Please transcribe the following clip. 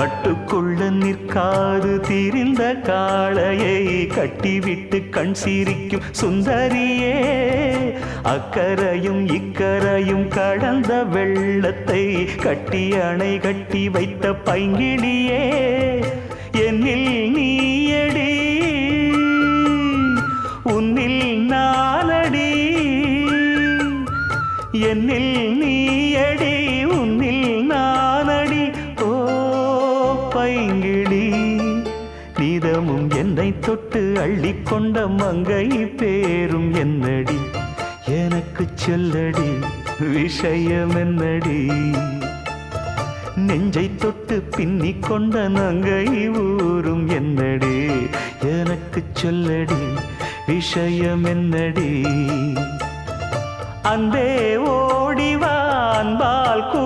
கட்டுக்குள்ள நிற்காது திரிந்த காளையை கட்டிவிட்டு கண் சிரிக்கும் சுந்தரியே, அக்கரையும் இக்கரையும் கடந்த வெள்ளத்தை கட்டி அணை கட்டி வைத்த பைங்கிளியே, என்னில் நீயடி உன்னில் நானடி, என்னில் நீயடி உன்னில் நானடி. ஓ பைங்கிளி, நீதமும் என்னை தொட்டு அள்ளிக்கொண்ட மங்கை பேரும் என்னடி, எனக்கு சொல்லடி விஷயம் என்னடி, நெஞ்சை தொட்டு பின்னி கொண்ட நங்கை ஊரும் என்னடி, எனக்கு சொல்லடி விஷயம் என்னடி. அந்தே ஓடிவான் பால் கூ